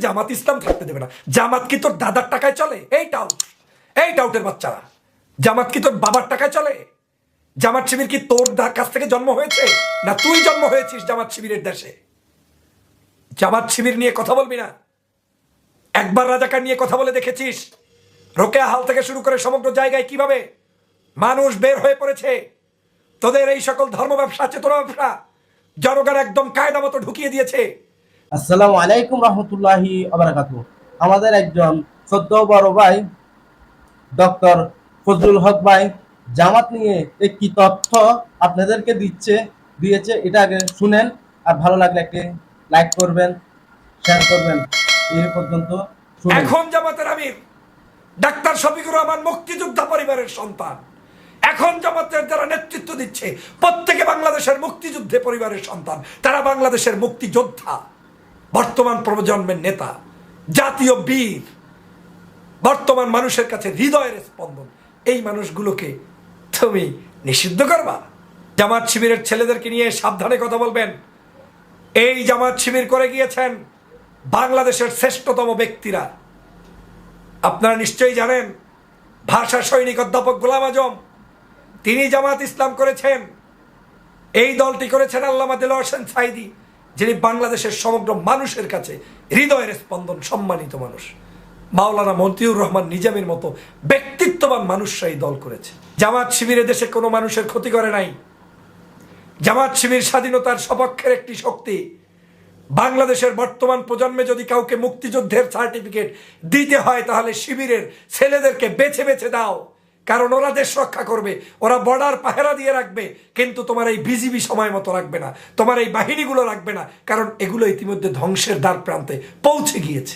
জামাত ইসলাম থাকতে দেবে না। জামাত কি তোর দাদার টাকায় চলে? এই টাউটের বাচ্চারা, জামাত কি তোর বাবার টাকায় চলে? জামাত শিবির কি তোর কাছ থেকে জন্ম হয়েছে, না তুই জন্ম হয়েছিস জামাত শিবিরের দেশে? জামাত শিবির নিয়ে কথা বলবি না। একবার রাজাকার নিয়ে কথা বলে দেখেছিস? রোকেয়া হাল থেকে শুরু করে সমগ্র জায়গায় কিভাবে মানুষ বের হয়ে পড়েছে। তোদের এই সকল ধর্ম ব্যবসা, চেতনা ব্যবসা জনগণ একদম কায়দা মতো ঢুকিয়ে দিয়েছে। আসসালামু আলাইকুম রহমতুল্লাহি আবরাকাতুহু। আমাদের একজন সদ্য বড় ভাই ডক্টর ফজলুল হক ভাই জামাত নিয়ে একটি তথ্য আপনাদেরকে দিয়েছে। এটা আগে শুনেন, আর ভালো লাগলে একটি লাইক করবেন, শেয়ার করবেন। এই পর্যন্ত শুনেন। এখন জামাতের আমির ডাক্তার শফিকুর রহমান মুক্তিযোদ্ধা পরিবারের সন্তান। এখন জামাতের যারা নেতৃত্ব দিচ্ছে প্রত্যেকে বাংলাদেশের মুক্তিযুদ্ধে পরিবারের সন্তান। তারা বাংলাদেশের মুক্তিযোদ্ধা, বর্তমান প্রজন্মের নেতা, জাতীয় বীর, বর্তমান মানুষের কাছে হৃদয়ের স্পন্দন। এই মানুষগুলোকে তুমি নিষিদ্ধ করবা? জামাত শিবিরের ছেলেদেরকে নিয়ে সাবধানে কথা বলবেন। এই জামাত শিবির করে গিয়েছেন বাংলাদেশের শ্রেষ্ঠতম ব্যক্তিরা। আপনারা নিশ্চয়ই জানেন, ভাষা সৈনিক অধ্যাপক গোলাম আজম তিনি জামাত ইসলাম করেছেন। এই দলটি করেছেন আল্লামা দেলোয়ার হোসেন সাঈদী, যিনি বাংলাদেশের সমগ্র মানুষের কাছে হৃদয়ের স্পন্দন, সম্মানিত মানুষ। মাওলানা মতিউর রহমান নিজামীর মতো ব্যক্তিত্ববান মানুষরা এই দল করেছে। জামাত শিবিরে দেশে কোনো মানুষের ক্ষতি করে নাই। জামাত শিবির স্বাধীনতার সপক্ষের একটি শক্তি। বাংলাদেশের বর্তমান প্রজন্মে যদি কাউকে মুক্তিযুদ্ধের সার্টিফিকেট দিতে হয়, তাহলে শিবিরের ছেলেদেরকে বেছে বেছে দাও, কারণ ওরা দেশ রক্ষা করবে, ওরা বর্ডার পাহারা দিয়ে রাখবে। কিন্তু তোমার এই বিজিবি সময় মতো রাখবে না, তোমার এই বাহিনীগুলো রাখবে না, কারণ এগুলো ইতিমধ্যে ধ্বংসের দ্বার প্রান্তে পৌঁছে গিয়েছে,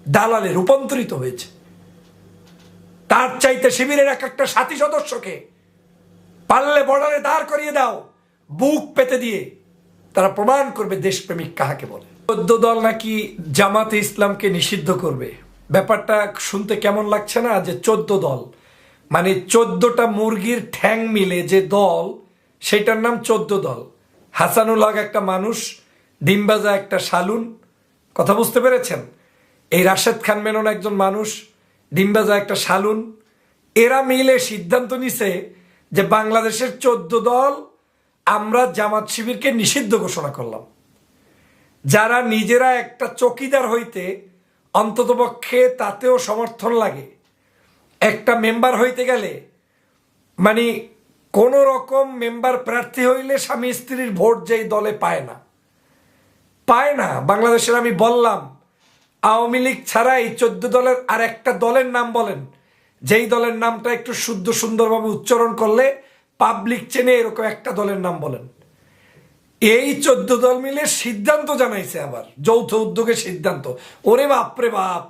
দালালে রূপান্তরিত হয়েছে। তার চাইতে শিবিরের এক একটা সাথী সদস্যকে পারলে বর্ডারে দাঁড় করিয়ে দাও, বুক পেতে দিয়ে তারা প্রমাণ করবে দেশপ্রেমিক কাহাকে বলে। 14 দল নাকি জামাতে ইসলামকে নিষিদ্ধ করবে। ব্যাপারটা শুনতে কেমন লাগছে না? যে 14 দল মানে 14টা মুরগির ঠ্যাং মিলে যে দল, সেটার নাম 14 দল। হাসানুল হক একটা মানুষ, ডিমবাজা একটা শালুন। কথা বুঝতে পেরেছেন? এই রাশেদ খান মেনন একজন মানুষ, ডিমবাজা একটা শালুন। এরা মিলে সিদ্ধান্ত নিছে যে বাংলাদেশের 14 দল আমরা জামাত শিবিরকে নিষিদ্ধ ঘোষণা করলাম। যারা নিজেরা একটা চকিদার হইতে অন্ততপক্ষে তাতেও সমর্থন লাগে, একটা মেম্বার হইতে গেলে মানে কোন রকম মেম্বার প্রার্থী হইলে স্বামী স্ত্রীর ভোট যেই দলে পায় না বাংলাদেশের। আমি বললাম আওয়ামী লীগ ছাড়া এই 14 দলের আর একটা দলের নাম বলেন, যেই দলের নামটা একটু শুদ্ধ সুন্দরভাবে উচ্চারণ করলে পাবলিক চেনে, এরকম একটা দলের নাম বলেন। এই 14 দল মিলে সিদ্ধান্ত জানাইছে, আবার যৌথ উদ্যোগে সিদ্ধান্ত। ওরে বাপরে বাপ,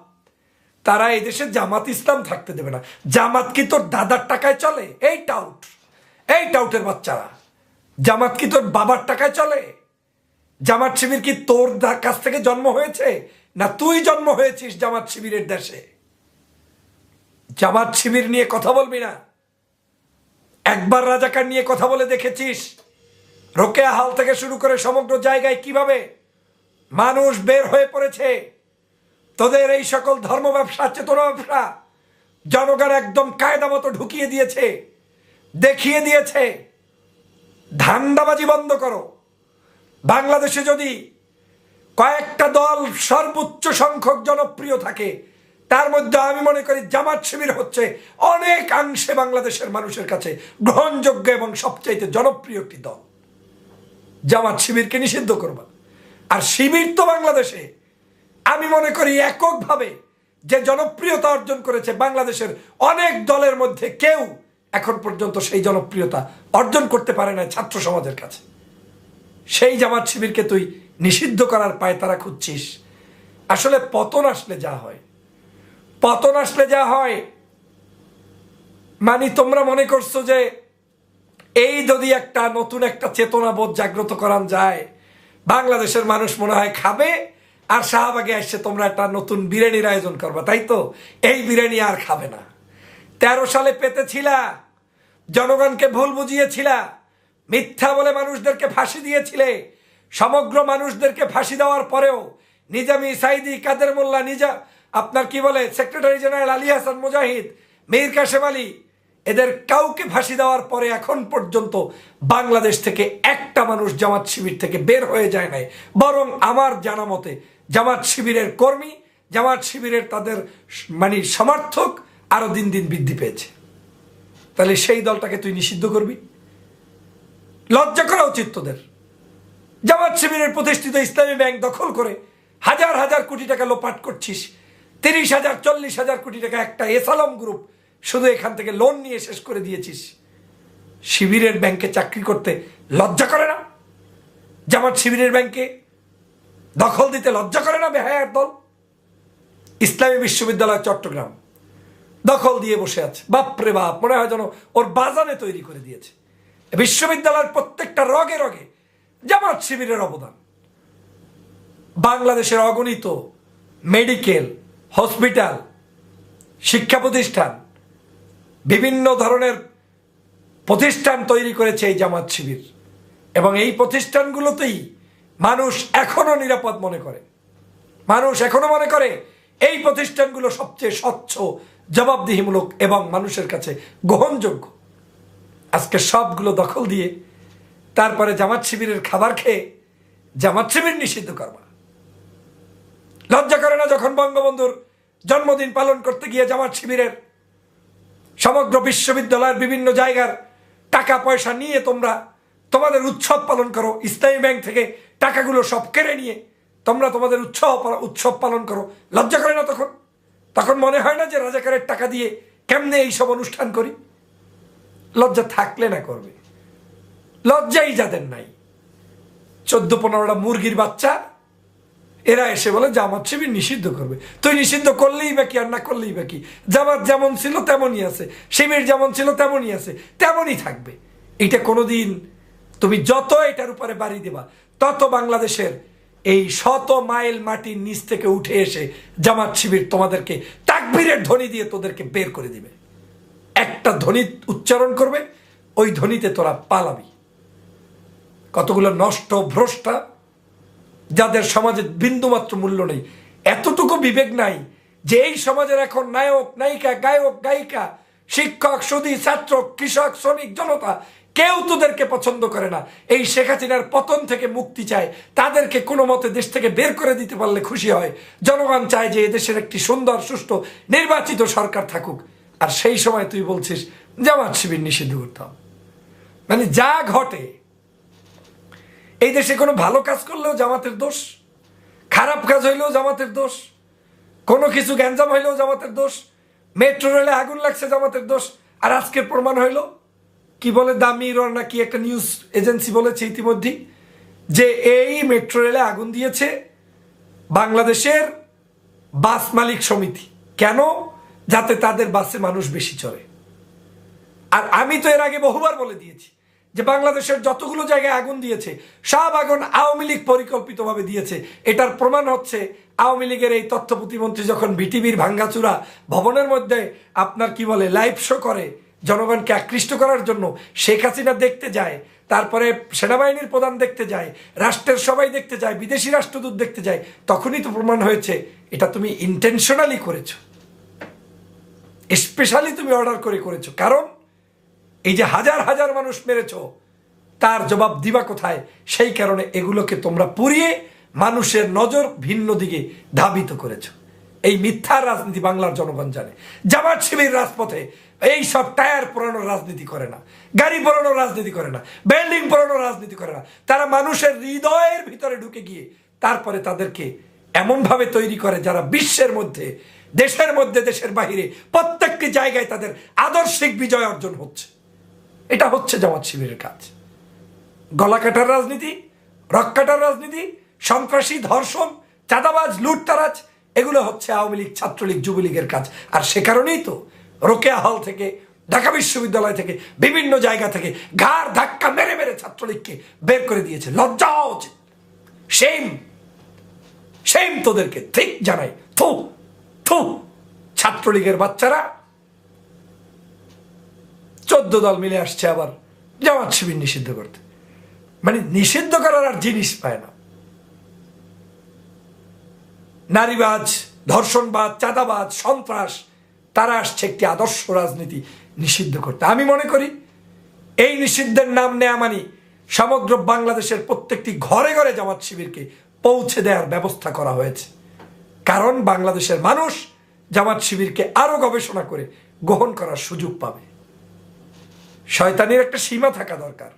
তারা এই দেশে জামাত ইসলাম থাকতে দেবে না। জামাত কি তোর দাদার টাকায় চলে? এই টাউটের বাচ্চারা, জামাত কি তোর বাবার টাকায় চলে? জামাত শিবির কি তোর কাছ থেকে জন্ম হয়েছে, না তুই জন্ম হয়েছিস জামাত শিবিরের দেশে? জামাত শিবির নিয়ে কথা বলবি না। একবার রাজাকার নিয়ে কথা বলে দেখেছিস? রোকেয়া হাল থেকে শুরু করে সমগ্র জায়গায় কিভাবে মানুষ বের হয়ে পড়েছে। তোদের এই সকল ধর্ম ব্যবসা, চেতনা ব্যবসা জনগণ একদম কায়দা মতো ঢুকিয়ে দিয়েছে, দেখিয়ে দিয়েছে। ধান্দাবাজি বন্ধ করো। বাংলাদেশে যদি কয়েকটা দল সর্বোচ্চ সংখ্যক জনপ্রিয় থাকে, তার মধ্যে আমি মনে করি জামাত শিবির হচ্ছে অনেকাংশে বাংলাদেশের মানুষের কাছে গ্রহণযোগ্য এবং সবচাইতে জনপ্রিয় একটি দল। জামাত শিবিরকে নিষিদ্ধ করবা। আর শিবির তো বাংলাদেশে আমি মনে করি এককভাবে যে জনপ্রিয়তা অর্জন করেছে, বাংলাদেশের অনেক দলের মধ্যে কেউ এখন পর্যন্ত সেই জনপ্রিয়তা অর্জন করতে পারে না ছাত্র সমাজের কাছে। সেই জামাত শিবিরকে তুই নিষিদ্ধ করার পায়তারা খুঁজছিস। আসলে পতন আসলে যা হয় মানে তোমরা মনে করছো যে এই যদি একটা নতুন একটা চেতনাবোধ জাগ্রত করান যায়, বাংলাদেশের মানুষ মনে হয় খাবে, আর শাহবাগে আসছে তোমরা একটা নতুন বিরিয়ানির আয়োজন করবা, তাই তো? এই বিরিয়ানি আর খাবে না। 13 সালে পেতেছিলা, জনগণকে ভুল বুঝিয়েছিলা, মিথ্যা বলে মানুষদেরকে ফাঁসি দিয়েছিলে। সমগ্র মানুষদেরকে ফাঁসি দেওয়ার পরেও নিজামী, সাইদি, কাদের মোল্লা, আপনার কি বলে সেক্রেটারি জেনারেল আলী হাসান মুজাহিদ, মীর কাসেম আলী, এদের কাউকে ফাঁসি দেওয়ার পরে এখন পর্যন্ত বাংলাদেশ থেকে একটা মানুষ জামাত শিবির থেকে বের হয়ে যায় নাই। বরং আমার জানা মতে জামাত শিবিরের কর্মী, জামাত শিবিরের তাদের মানে সমর্থক আরো দিন দিন বৃদ্ধি পেয়েছে। তাহলে সেই দলটাকে তুই নিষিদ্ধ করবি? লজ্জা করা উচিত তোদের। জামাত শিবিরের প্রতিষ্ঠিত ইসলামী ব্যাংক দখল করে হাজার হাজার কোটি টাকা লোপাট করছিস। 30,000 40,000 কোটি টাকা একটা এসালম গ্রুপ শুধু এখান থেকে লোন নিয়ে শেষ করে দিয়েছিস। শিবিরের ব্যাংকে চাকরি করতে লজ্জা করে না? জামাত শিবিরের ব্যাংকে দখল দিতে লজ্জা করে না বেহায়ার দল? ইসলামী বিশ্ববিদ্যালয় চট্টগ্রাম দখল দিয়ে বসে আছে। বাপরে বাপ, মনে হয় যেন ওর বাজানে তৈরি করে দিয়েছে। বিশ্ববিদ্যালয়ের প্রত্যেকটা রগে রগে জামাত শিবিরের অবদান। বাংলাদেশের অগণিত মেডিকেল, হসপিটাল, শিক্ষা প্রতিষ্ঠান, বিভিন্ন ধরনের প্রতিষ্ঠান তৈরি করেছে এই জামাত শিবির। এবং এই প্রতিষ্ঠানগুলোতেই মানুষ এখনো নিরাপদ মনে করে। মানুষ এখনো মনে করে এই প্রতিষ্ঠানগুলো সবচেয়ে স্বচ্ছ, জবাবদিহিমূলক এবং মানুষের কাছে গ্রহণযোগ্য। আজকে সবগুলো দখল দিয়ে তারপরে জামাত শিবিরের খাবার খেয়ে জামাত শিবির নিষিদ্ধ করবা। লজ্জা করে না যখন বঙ্গবন্ধুর জন্মদিন পালন করতে গিয়ে জামাত শিবিরের সমগ্র বিশ্ববিদ্যালয়ের বিভিন্ন জায়গার টাকা পয়সা নিয়ে তোমরা তোমাদের উৎসব পালন করো? ইসলামী ব্যাংক থেকে টাকাগুলো সব কেড়ে নিয়ে তোমরা তোমাদের উৎসব পালন করো। লজ্জা করে না তখন? তখন মনে হয় না যে রাজাকারের টাকা দিয়ে কেমনে এইসব অনুষ্ঠান করি? লজ্জা থাকলে না করবে। লজ্জাই যাদের নাই, 14-15টা মুরগির বাচ্চা, এরা এসে বলে জামাত শিবির নিষিদ্ধ করবে। তুই নিষিদ্ধ করলেই বা কি আর না করলেই বা কি? জামাত যেমন ছিল তেমনই আছে, শিবির যেমন ছিল তেমনই আছে, তেমনই থাকবে। এটা কোনোদিন তুমি যত এটার উপরে বাড়ি দেবা তত বাংলাদেশের এই 100 মাইল মাটির নিচ থেকে উঠে এসে জামাত শিবির তোমাদেরকে তাকবীরের ধ্বনি দিয়ে তোদেরকে বের করে দিবে। একটা ধ্বনি উচ্চারণ করবে, ওই ধ্বনিতে তোরা পালাবি। কতগুলো নষ্ট ভ্রষ্টা, যাদের সমাজে বিন্দুমাত্র মূল্য নেই, এতটুকু বিবেক নাই যে এই সমাজের এখন নায়ক, নায়িকা, গায়ক, গায়িকা, শিক্ষক, সুধী, ছাত্র, কৃষক, শ্রমিক, জনতা কেউ তোদেরকে পছন্দ করে না। এই শেখ হাসিনার পতন থেকে মুক্তি চায়, তাদেরকে কোনো মতে দেশ থেকে বের করে দিতে পারলে খুশি হয়। জনগণ চায় যে এদেশের একটি সুন্দর, সুষ্ঠু, নির্বাচিত সরকার থাকুক। আর সেই সময় তুই বলছিস জামাত শিবির নিষিদ্ধ করতাম। মানে যা ঘটে, এই দেশে কোনো ভালো কাজ করলেও জামাতের দোষ, খারাপ কাজ হইলেও জামাতের দোষ, কোনো কিছু গ্যাঞ্জাম হইলেও জামাতের দোষ, মেট্রো রেলে আগুন লাগছে জামাতের দোষ। আর আজকের প্রমাণ হইল, কি বলে দামির নাকি একটা নিউজ এজেন্সি বলেছে ইতিমধ্যেই যে এই মেট্রো রেলে আগুন দিয়েছে বাংলাদেশের বাস মালিক সমিতি। কেন? যাতে তাদের বাসে মানুষ বেশি চড়ে। আর আমি তো এর আগে বহুবার বলে দিয়েছি যে বাংলাদেশের যতগুলো জায়গায় আগুন দিয়েছে সব আগুন আওয়ামী লীগ পরিকল্পিতভাবে দিয়েছে। এটার প্রমাণ হচ্ছে আওয়ামী লীগের এই তথ্য প্রতিমন্ত্রী যখন বিটিভির ভাঙ্গাচুরা ভবনের মধ্যে আপনার কি বলে লাইভ শো করে জনগণকে আকৃষ্ট করার জন্য, শেখ হাসিনা দেখতে যায়, তারপরে সেনাবাহিনীর প্রধান দেখতে যায়, রাষ্ট্রের সবাই দেখতে যায়, বিদেশি রাষ্ট্রদূত দেখতে যায়, তখনই তো প্রমাণ হয়েছে এটা তুমি ইন্টেনশনালি করেছো, স্পেশালি তুমি অর্ডার করে করেছো। কারণ এই যে হাজার হাজার মানুষ মেরেছ, তার জবাব দিবা কোথায়? সেই কারণে এগুলোকে তোমরা পুড়িয়ে মানুষের নজর ভিন্ন দিকে ধাবিত করেছো। এই মিথ্যার রাজনীতি বাংলার জনগণ জানে। জামাত শিবির রাজপথে এই সব টায়ার পোড়ানোর রাজনীতি করে না, গাড়ি পোড়ানোর রাজনীতি করে না, বিল্ডিং পোড়ানোর রাজনীতি করে না। তারা মানুষের হৃদয়ের ভিতরে ঢুকে গিয়ে তারপরে তাদেরকে এমনভাবে তৈরি করে যারা বিশ্বের মধ্যে, দেশের মধ্যে, দেশের বাহিরে প্রত্যেকটি জায়গায় তাদের আদর্শিক বিজয় অর্জন হচ্ছে। এটা হচ্ছে জামাত শিবিরের কাজ। গলা কাটার রাজনীতি, রক কাটার রাজনীতি, সন্ত্রাসী, ধর্ষণ, চাঁদাবাজ, লুটতারাজ, এগুলো হচ্ছে আওয়ামী লীগ, ছাত্রলীগ, যুবলীগের কাজ। আর সে কারণেই তো রোকেয়া হল থেকে, ঢাকা বিশ্ববিদ্যালয় থেকে, বিভিন্ন জায়গা থেকে ঘাড় ধাক্কা মেরে মেরে ছাত্রলীগকে বের করে দিয়েছে। লজ্জা হওয়া উচিত। সেম সেম তোদেরকে ঠিক জানাই। থু থু, ছাত্রলীগের বাচ্চারা 14 দল মিলে আসছে আবার জামাত শিবির নিষিদ্ধ করতে। মানে নিষিদ্ধ করার আর জিনিস পায় না। নারীবাজ, ধর্ষণবাদ, চাঁদাবাজ, সন্ত্রাস, তারা আসছে একটি আদর্শ রাজনীতি নিষিদ্ধ করতে। আমি মনে করি এই নিষিদ্ধের নাম নেয়া মানে সমগ্র বাংলাদেশের প্রত্যেকটি ঘরে ঘরে জামাত শিবিরকে পৌঁছে দেওয়ার ব্যবস্থা করা হয়েছে। কারণ বাংলাদেশের মানুষ জামাত শিবিরকে আরো গবেষণা করে গ্রহণ করার সুযোগ পাবে। শয়তানির একটা সীমা থাকা দরকার।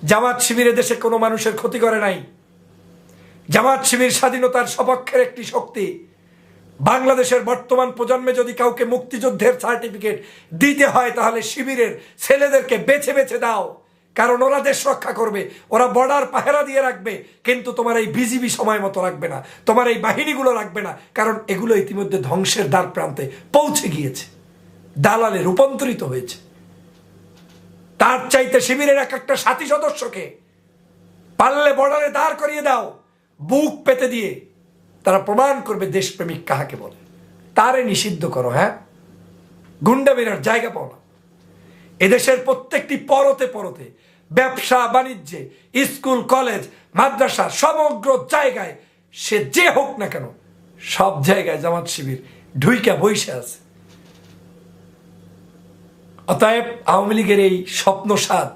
জামাত শিবির দেশে কোনো মানুষের ক্ষতি করে নাই। জামাত শিবির স্বাধীনতার সপক্ষের একটি শক্তি। বাংলাদেশের বর্তমান প্রজন্মে যদি কাউকে মুক্তিযুদ্ধের সার্টিফিকেট দিতে হয় তাহলে শিবিরের ছেলেদেরকে বেছে বেছে দাও, কারণ ওরা দেশ রক্ষা করবে, ওরা বর্ডার পাহারা দিয়ে রাখবে, কিন্তু তোমার এই বিজিবি সময় মতো রাখবে না, তোমার এই বাহিনীগুলো রাখবে না, কারণ এগুলো ইতিমধ্যে ধ্বংসের দ্বার প্রান্তে পৌঁছে গিয়েছে, দালালে রূপান্তরিত হয়েছে। তার চাইতে শিবিরের এক একটা সাথী সদস্যকে পারলে বর্ডারে দাঁড় করিয়ে দাও, বুক পেতে দিয়ে তারা প্রমাণ করবে দেশপ্রেমিক কাহাকে বলে। তারে নিষিদ্ধ করো। হ্যাঁ, গুন্ডামিরার জায়গা পাও না। এদেশের প্রত্যেকটি পরতে পরতে, ব্যবসা বাণিজ্যে, স্কুল কলেজ মাদ্রাসা, সমগ্র জায়গায় সে যে হোক না কেন, সব জায়গায় জামাত শিবির ঢুইকা বইসে আছে। অতএব আওয়ামী লীগের এই স্বপ্নসাদ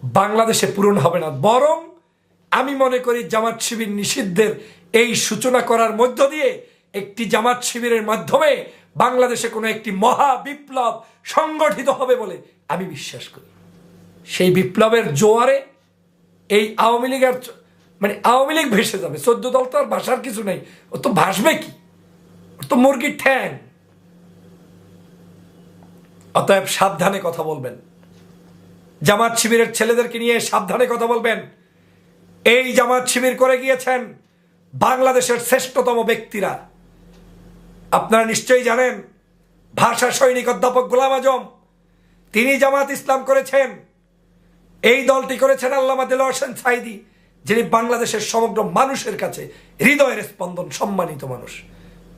বাংলাদেশে পূরণ হবে না, বরং আমি মনে করি জামাত শিবির নিষিদ্ধের এই সূচনা করার মধ্য দিয়ে একটি জামাত শিবিরের মাধ্যমে বাংলাদেশে কোনো একটি মহা বিপ্লব সংগঠিত হবে বলে আমি বিশ্বাস করি। সেই বিপ্লবের জোয়ারে এই আওয়ামী লীগের আওয়ামী লীগ ভেসে যাবে। 14 দল তো আর ভাসার কিছু নেই, ও তো ভাসবে কি, ওর তো মুরগির ঠ্যাং। অতএব সাবধানে কথা বলবেন, জামাত শিবিরের ছেলেদেরকে নিয়ে সাবধানে কথা বলবেন। এই জামাত শিবির করে গিয়েছেন বাংলাদেশের শ্রেষ্ঠতম ব্যক্তিরা। আপনারা নিশ্চয়ই জানেন ভাষা সৈনিক অধ্যাপক গোলাম আজম, তিনি জামাত ইসলাম করেছেন। এই দলটি করেছেন আল্লামা দেলোয়ার হোসেন সাঈদী, যিনি বাংলাদেশের সমগ্র মানুষের কাছে হৃদয়ের স্পন্দন, সম্মানিত মানুষ।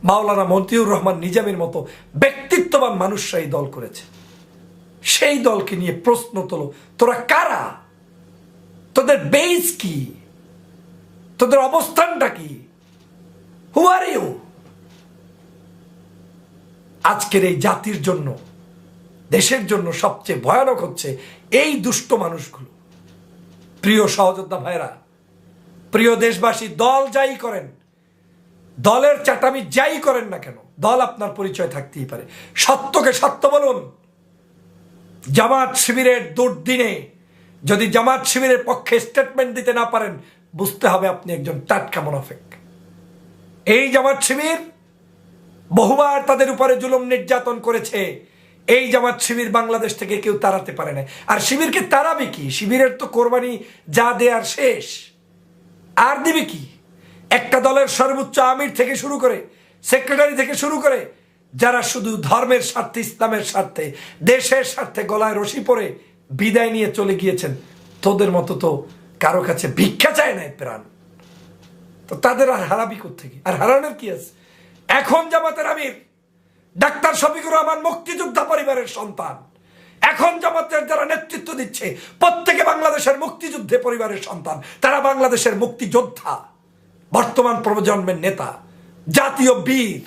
মাওলানা মতিউর রহমান নিজামীর মতো ব্যক্তিত্ববান মানুষরা এই দল করেছে। সেই দলকে নিয়ে প্রশ্ন তোলো, তোরা কারা? তোদের বেস কি? তোদের অবস্থানটা কি? হু আর ইউ? আজকের এই জাতির জন্য, দেশের জন্য সবচেয়ে ভয়ানক হচ্ছে এই দুষ্ট মানুষগুলো। প্রিয় সহযোদ্ধা ভাইরা, প্রিয় দেশবাসী, দল যাই করেন, দলের চাটামি যাই করেন না কেন, দল আপনার পরিচয় থাকতেই পারে। সত্যকে সত্য বলুন। জামাত শিবিরের দুর্দিনে যদি জামাত শিবিরের পক্ষে স্টেটমেন্ট দিতে না পারেন, বুঝতে হবে আপনি একজন টাটকা মুনাফিক। এই জামাত শিবির বহুবার তাদের উপরে জুলুম নির্যাতন করেছে। এই জামাত শিবির বাংলাদেশ থেকে কেউ তাড়াতে পারে না। আর শিবিরকে তাড়াবে কি? শিবিরের তো কোরবানি যা দেয়ার শেষ, আর দিবে কি? একটা দলের সর্বোচ্চ আমির থেকে শুরু করে, সেক্রেটারি থেকে শুরু করে, যারা শুধু ধর্মের স্বার্থে, ইসলামের স্বার্থে, দেশের স্বার্থে গলায় রশি পরে বিদায় নিয়ে চলে গিয়েছেন, তোদের মতো তো কারো কাছে ভিক্ষা চায় না প্রাণ। তো তাদের আর হারাবি কোত্থেকে? আর হারানোর কি আছে? এখন জামাতের আমির ডাক্তার শফিকুর রহমান মুক্তিযোদ্ধা পরিবারের সন্তান। এখন জামাতের যারা নেতৃত্ব দিচ্ছে প্রত্যেকে বাংলাদেশের মুক্তিযুদ্ধে পরিবারের সন্তান। তারা বাংলাদেশের মুক্তিযোদ্ধা, বর্তমান প্রজন্মের নেতা, জাতীয় বীর,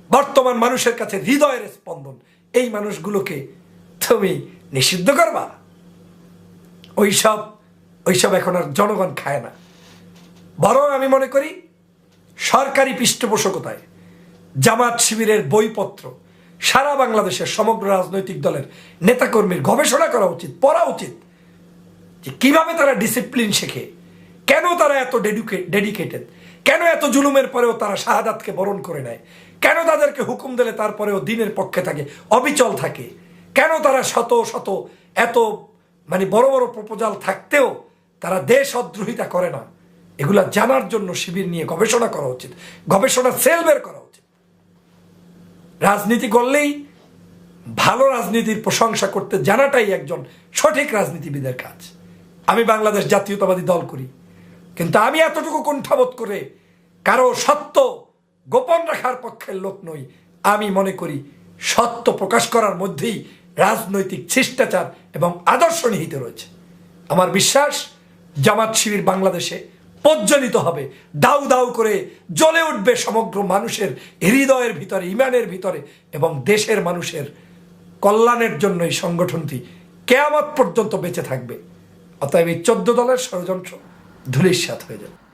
বর্তমান মানুষের কাছে হৃদয়ের স্পন্দন। এই মানুষগুলোকে তুমি নিষিদ্ধ করবা? ওইসব এখন আর জনগণ খায় না। বরং আমি মনে করি সরকারি পৃষ্ঠপোষকতায় জামাত শিবিরের বইপত্র সারা বাংলাদেশের সমগ্র রাজনৈতিক দলের নেতাকর্মীর গবেষণা করা উচিত, পড়া উচিত, যে কিভাবে তারা ডিসিপ্লিন শেখে, কেন তারা এত ডেডিকেটেড, কেন এত জুলুমের পরেও তারা শাহাদাতকে বরণ করে নেয়, কেন তাদেরকে হুকুম দিলে তারপরেও দিনের পক্ষে থাকে, অবিচল থাকে, কেন তারা শত শত এত বড় বড় প্রপোজাল থাকতেও তারা দেশ অদ্রোহিতা করে না। এগুলা জানার জন্য শিবির নিয়ে গবেষণা করা উচিত, গবেষণা সেল বের করা উচিত। রাজনীতি করলেই ভালো রাজনীতির প্রশংসা করতে জানাটাই একজন সঠিক রাজনীতিবিদের কাজ। আমি বাংলাদেশ জাতীয়তাবাদী দল করি, কিন্তু আমি এতটুকু কুণ্ঠাবোধ করে কারো সত্য গোপন রাখার পক্ষের লোক নই। আমি মনে করি সত্য প্রকাশ করার মধ্যেই রাজনৈতিক শিষ্টাচার এবং আদর্শ নিহিত রয়েছে। আমার বিশ্বাস জামাত শিবির বাংলাদেশে প্রজ্বলিত হবে, দাউ দাউ করে জ্বলে উঠবে সমগ্র মানুষের হৃদয়ের ভিতরে, ইমানের ভিতরে, এবং দেশের মানুষের কল্যাণের জন্য এই সংগঠনটি কেয়ামত পর্যন্ত বেঁচে থাকবে। অতএব এই 14 দলের ষড়যন্ত্র ধূলিসাৎ হয়ে যাবে।